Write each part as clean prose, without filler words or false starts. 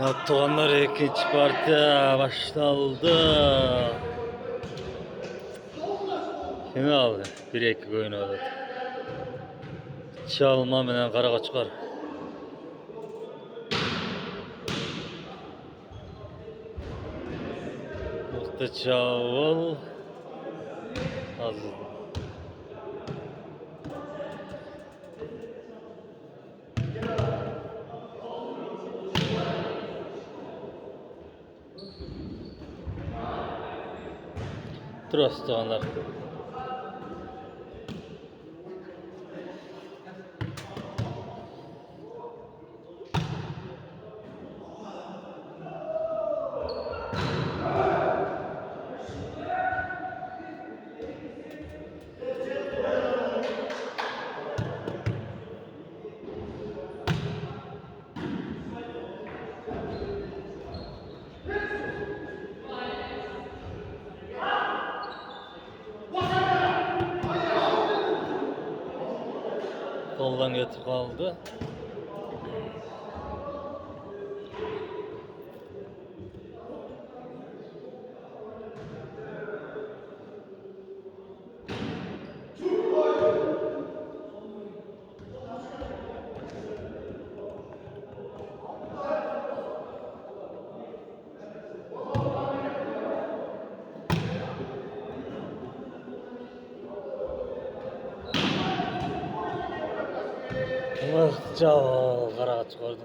Attıganlar ikinci partiya başlandı. Final 1-2 oynadı. Çalma menen Karaqoçlar. Mıқты çavul azdı. Attıganlar. Koldan getir kaldı. Mıқты çavul Karaqoçlar.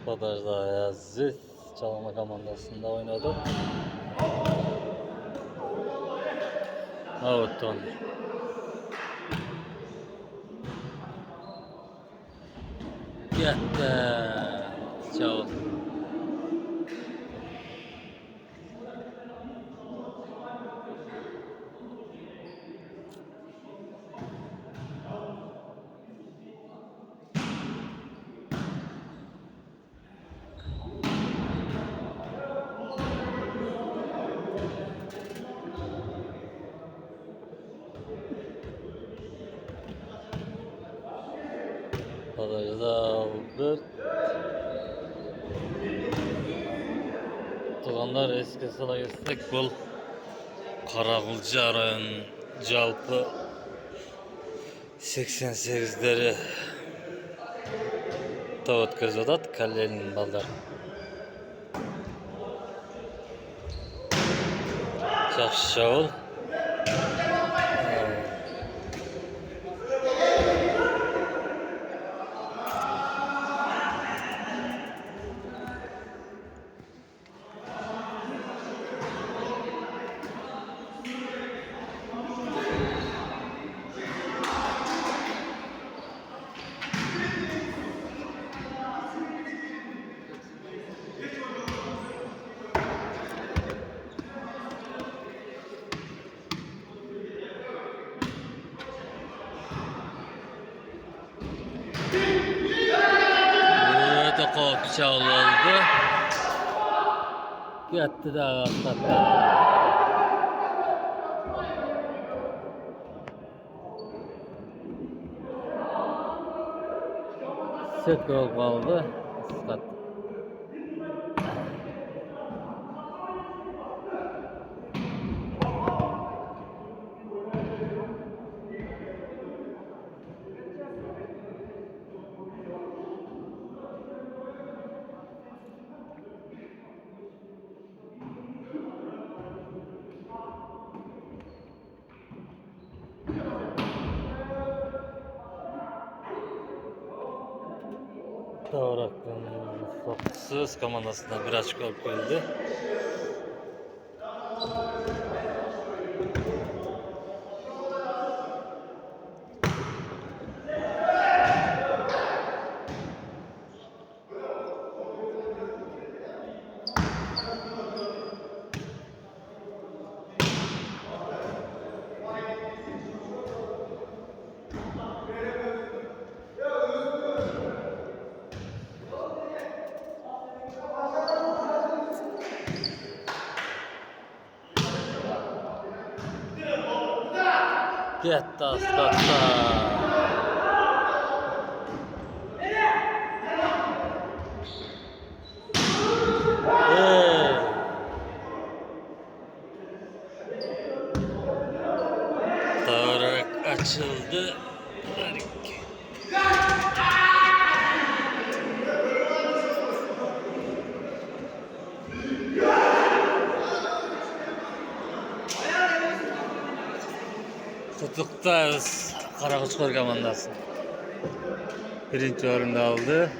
Badajda Aziz Çalma komandasında oynadı. Out'tan. Yetti. Çavul. Badajda aldı. Attıganlar eski sıla geçsek bu Karagılca rayon jalpı 88'leri da ötközüyordu Kalle'nin balдар. Жақсы çavul. Çok çavul oldu. Gitti daha atlattı. Set gol kaldı. Iskat. Tavrak'ın Fox'suz komandasında bir açık gol geldi. Getdi asqatda. Tavrak açıldı. Tutuktayız. Karakoçkor komandası. Birinci orunda aldı.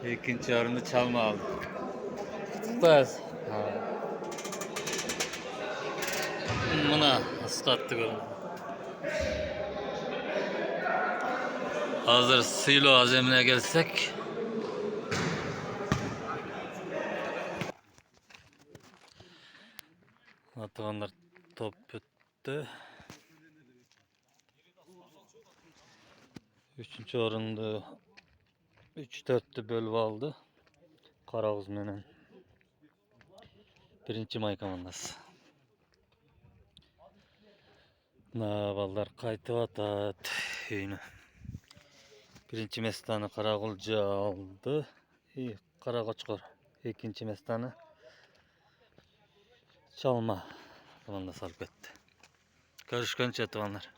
İkinci orunda çalma aldı. Tutuktayız. Buna ıslattık onu. Hazır silo azemine gelsek. Atılanlar top bitti. Üçüncü orunda 3-4'tü bölüp aldı. Karagöz menen. Birinci may komandası. Ballar qaytıp atat үйüne. Birinci mestanı Karagulcu aldı. Karakoçkor ikinci mestanı çalma komandası alıp etti. Görüşkönçe tuvanlar.